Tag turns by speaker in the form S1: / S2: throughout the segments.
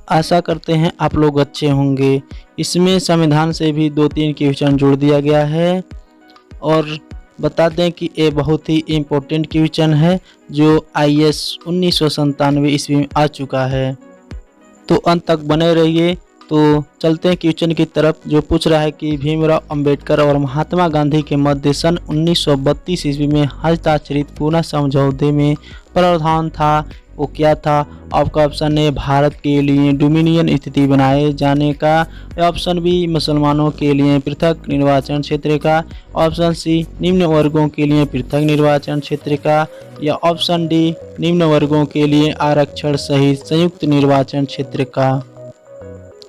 S1: आशा करते हैं आप लोग अच्छे होंगे। इसमें संविधान से भी 2-3 क्वेश्चन जोड़ दिया गया है और बता दें कि ये बहुत ही इम्पोर्टेंट क्वेश्चन है जो IAS 1997 ईस्वी में आ चुका है। तो अंत तक बने रहिए। तो चलते हैं क्वेश्चन की तरफ, जो पूछ रहा है कि भीमराव अंबेडकर और महात्मा गांधी के मध्य सन 1932 ईस्वी में हस्ताक्षरित पूना समझौते में प्रावधान था, वो क्या था? आपका ऑप्शन ए भारत के लिए डोमिनियन स्थिति बनाए जाने का, ऑप्शन बी मुसलमानों के लिए पृथक निर्वाचन क्षेत्र का, ऑप्शन सी निम्न वर्गों के लिए पृथक निर्वाचन क्षेत्र का, या ऑप्शन डी निम्न वर्गों के लिए आरक्षण सहित संयुक्त निर्वाचन क्षेत्र का।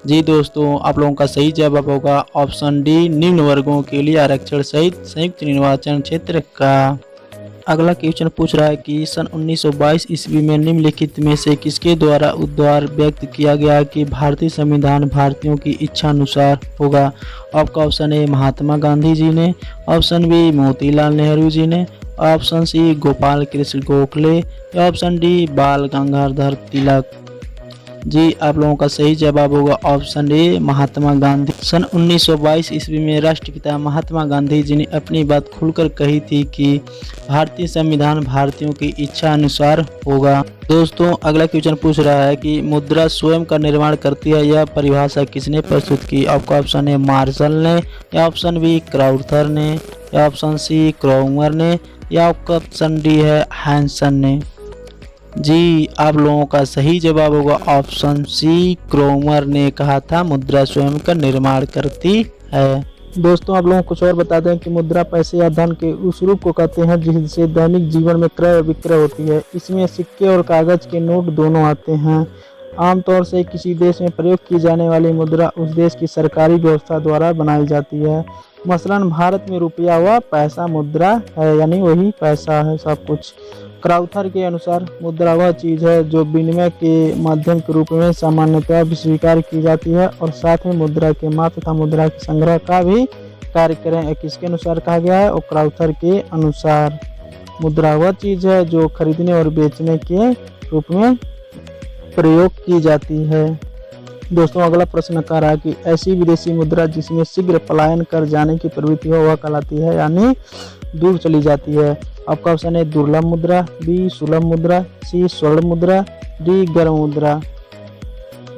S1: जी दोस्तों, आप लोगों का सही जवाब होगा ऑप्शन डी निम्न वर्गों के लिए आरक्षण सहित संयुक्त निर्वाचन क्षेत्र का। अगला क्वेश्चन पूछ रहा है कि सन 1922 ईस्वी में निम्नलिखित में से किसके द्वारा उद्गार व्यक्त किया गया कि भारतीय संविधान भारतीयों की इच्छा अनुसार होगा? आपका ऑप्शन ए महात्मा गांधी जी ने, ऑप्शन बी मोतीलाल नेहरू जी ने, ऑप्शन सी गोपाल कृष्ण गोखले, या ऑप्शन डी बाल गंगाधर तिलक। जी, आप लोगों का सही जवाब होगा ऑप्शन ए महात्मा गांधी। सन 1922 ईस्वी में राष्ट्रपिता महात्मा गांधी जी ने अपनी बात खुलकर कही थी कि भारतीय संविधान भारतीयों की इच्छा अनुसार होगा। दोस्तों, अगला क्वेश्चन पूछ रहा है कि मुद्रा स्वयं का निर्माण करती है, यह परिभाषा किसने प्रस्तुत की? आपका ऑप्शन है मार्शल ने, या ऑप्शन बी क्राउथर ने, या ऑप्शन सी क्राउमर ने, या आपका ऑप्शन डी है हैंसन ने। जी, आप लोगों का सही जवाब होगा ऑप्शन सी क्रोमर ने कहा था मुद्रा स्वयं का निर्माण करती है। दोस्तों, आप लोगों को कुछ और बता दें कि मुद्रा पैसे या धन के उस रूप को कहते हैं जिससे दैनिक जीवन में क्रय विक्रय होती है। इसमें सिक्के और कागज के नोट दोनों आते हैं। आमतौर से किसी देश में प्रयोग की जाने वाली मुद्रा उस देश की सरकारी व्यवस्था द्वारा बनाई जाती है। मसलन भारत में रुपया व पैसा मुद्रा है, यानी वही पैसा है सब कुछ। क्राउथर के अनुसार मुद्रा वह चीज़ है जो विनिमय के माध्यम के रूप में सामान्यतः स्वीकार की जाती है और साथ में मुद्रा के माप तथा मुद्रा के संग्रह का भी कार्य करें। किसके अनुसार कहा गया है? और क्राउथर के अनुसार मुद्रा वह चीज़ है जो खरीदने और बेचने के रूप में प्रयोग की जाती है। दोस्तों, अगला प्रश्न कह रहा है कि ऐसी विदेशी मुद्रा जिसमें शीघ्र पलायन कर जाने की प्रवृत्ति हो वह कहलाती है, यानी दूर चली जाती है। आपका ऑप्शन है दुर्लभ मुद्रा, बी सुलभ मुद्रा, सी स्वर्ण मुद्रा, डी गर्म मुद्रा।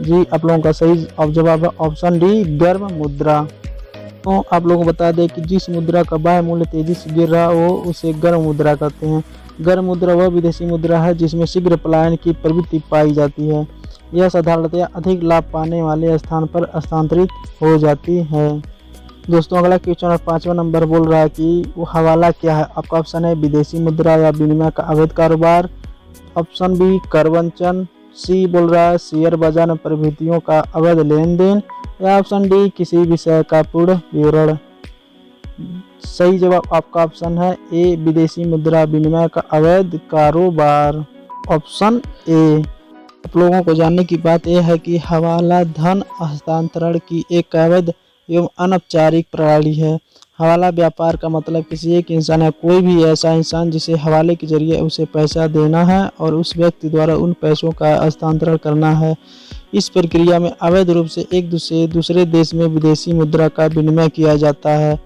S1: जी, आप लोगों का सही जवाब है ऑप्शन डी गर्म मुद्रा। तो आप लोगों को बता दें कि जिस मुद्रा का बाह्य मूल्य तेजी से गिर रहा हो उसे गर्म मुद्रा कहते हैं। गर्म मुद्रा वह विदेशी मुद्रा है जिसमें शीघ्र पलायन की प्रवृत्ति पाई जाती है। यह साधारणतया अधिक लाभ पाने वाले स्थान पर स्थानांतरित हो जाती है। दोस्तों, अगला क्वेश्चन 5वां नंबर बोल रहा है कि वो हवाला क्या है? आपका ऑप्शन है विदेशी मुद्रा या विनिमय का अवैध कारोबार, ऑप्शन बी करवंचन, सी बोल रहा है शेयर बाजार में प्रभुतियों का अवैध लेन देन, या ऑप्शन डी किसी विषय का पूर्ण विवरण। सही जवाब आपका ऑप्शन है ए विदेशी मुद्रा विनिमय का अवैध कारोबार, ऑप्शन ए। आप लोगों को जानने की बात यह है कि हवाला धन हस्तांतरण की एक अवैध एवं अनौपचारिक प्रणाली है। हवाला व्यापार का मतलब किसी एक इंसान या कोई भी ऐसा इंसान जिसे हवाले के जरिए उसे पैसा देना है और उस व्यक्ति द्वारा उन पैसों का हस्तांतरण करना है। इस प्रक्रिया में अवैध रूप से एक दूसरे देश में विदेशी मुद्रा का विनिमय किया जाता है।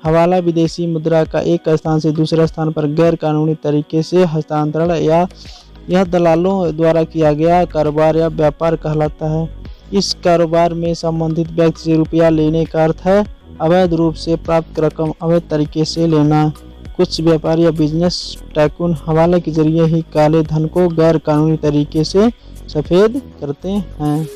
S1: हवाला विदेशी मुद्रा का एक स्थान से दूसरे स्थान पर गैर कानूनी तरीके से हस्तांतरण या यह दलालों द्वारा किया गया कारोबार या व्यापार कहलाता है। इस कारोबार में संबंधित व्यक्ति से रुपया लेने का अर्थ है अवैध रूप से प्राप्त रकम अवैध तरीके से लेना। कुछ व्यापारी या बिजनेस टाइकून हवाले के जरिए ही काले धन को गैर कानूनी तरीके से सफ़ेद करते हैं।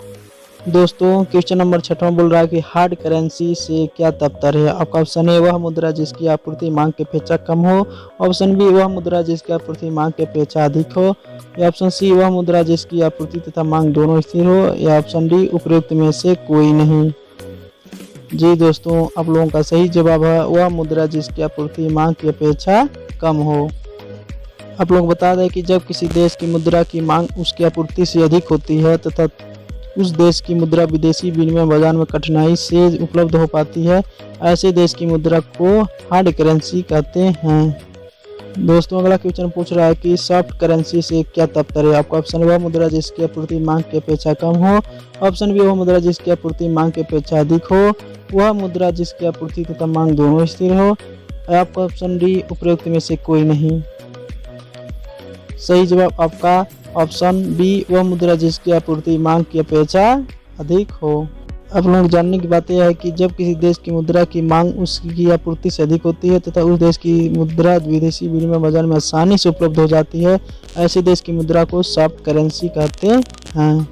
S1: दोस्तों, क्वेश्चन नंबर 6वां बोल रहा है कि हार्ड करेंसी से क्या तात्पर्य है? आपका ऑप्शन है वह मुद्रा जिसकी आपूर्ति मांग के अपेक्षा कम हो, ऑप्शन बी वह मुद्रा जिसकी आपूर्ति मांग के अपेक्षा अधिक हो, या ऑप्शन सी वह मुद्रा जिसकी आपूर्ति तथा मांग दोनों स्थिर हो, या ऑप्शन डी उपरोक्त में से कोई नहीं। जी दोस्तों, आप लोगों का सही जवाब है वह मुद्रा जिसकी आपूर्ति मांग की अपेक्षा कम हो। आप लोग बता दें कि जब किसी देश की मुद्रा की मांग उसकी आपूर्ति से अधिक होती है तथा उस देश की मुद्रा विदेशी विनिमय बाजार में कठिनाई से उपलब्ध हो पाती है, ऐसे देश की मुद्रा को हार्ड करेंसी कहते हैं। दोस्तों अगला क्वेश्चन पूछ रहा है कि सॉफ्ट करेंसी से क्या तात्पर्य है। आपका ऑप्शन वह मुद्रा जिसकी आपूर्ति मांग की अपेक्षा कम हो, ऑप्शन बी वह मुद्रा जिसकी आपूर्ति मांग की अपेक्षा अधिक हो, वह मुद्रा जिसकी आपूर्ति तथा मांग दोनों स्थिर हो, आपका ऑप्शन डी उपरोक्त में से कोई नहीं। सही जवाब आपका ऑप्शन बी वह मुद्रा जिसकी आपूर्ति मांग की अपेक्षा अधिक हो। आप लोग जानने की बात यह है कि जब किसी देश की मुद्रा की मांग उसकी आपूर्ति से अधिक होती है तथा उस देश की मुद्रा विदेशी विनिमय बाजार में आसानी से उपलब्ध हो जाती है, ऐसे देश की मुद्रा को सॉफ्ट करेंसी कहते हैं।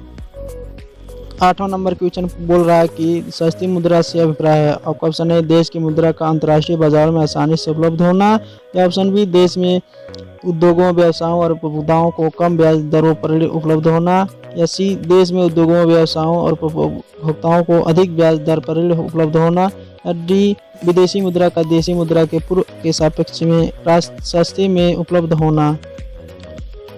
S1: 8वां नंबर क्वेश्चन बोल रहा है कि सस्ती मुद्रा से अभिप्राय है। आपका ऑप्शन है देश की मुद्रा का अंतर्राष्ट्रीय बाजार में आसानी से उपलब्ध होना, या ऑप्शन बी देश में उद्योगों, व्यवसायों और उपभोक्ताओं को कम ब्याज दरों पर पूर्व होना, या सी देश में उद्योगों, व्यवसायों और उपभोक्ताओं को अधिक ब्याज दर पर उपलब्ध होना, या डी विदेशी मुद्रा का देशी मुद्रा के पूर्व के सापेक्ष में सस्ते में उपलब्ध होना।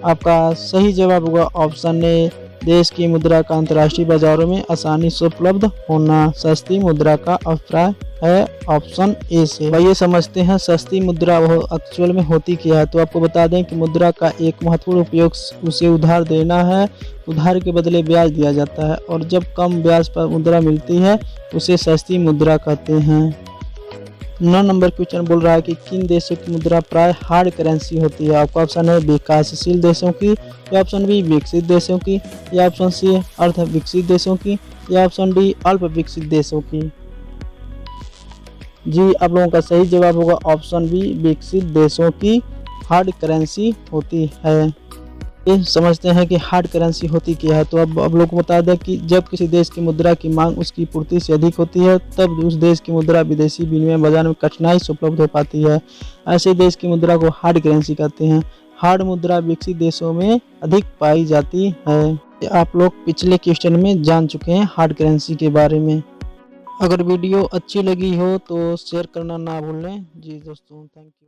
S1: आपका सही जवाब होगा ऑप्शन ए देश की मुद्रा का अंतर्राष्ट्रीय बाजारों में आसानी से उपलब्ध होना। सस्ती मुद्रा का अभिप्राय है ऑप्शन ए से। आइए समझते हैं सस्ती मुद्रा वो एक्चुअल में होती क्या है। तो आपको बता दें कि मुद्रा का एक महत्वपूर्ण उपयोग उसे उधार देना है। उधार के बदले ब्याज दिया जाता है और जब कम ब्याज पर मुद्रा मिलती है उसे सस्ती मुद्रा कहते हैं। 9 नंबर क्वेश्चन बोल रहा है कि किन देशों की मुद्रा प्राय हार्ड करेंसी होती है। आपका ऑप्शन है विकासशील देशों की, या ऑप्शन बी विकसित देशों की, या ऑप्शन सी अर्ध विकसित देशों की, या ऑप्शन डी अल्प विकसित देशों की। जी आप लोगों का सही जवाब होगा ऑप्शन बी विकसित देशों की हार्ड करेंसी होती है। ये समझते हैं कि हार्ड करेंसी होती क्या है। तो अब लोग को बता दें कि जब किसी देश की मुद्रा की मांग उसकी पूर्ति से अधिक होती है तब उस देश की मुद्रा विदेशी विनिमय बाजार में कठिनाई से उपलब्ध हो पाती है। ऐसे देश की मुद्रा को हार्ड करेंसी कहते हैं। हार्ड मुद्रा विकसित देशों में अधिक पाई जाती है। आप लोग पिछले क्वेश्चन में जान चुके हैं हार्ड करेंसी के बारे में। अगर वीडियो अच्छी लगी हो तो शेयर करना ना भूलें। जी दोस्तों, थैंक यू।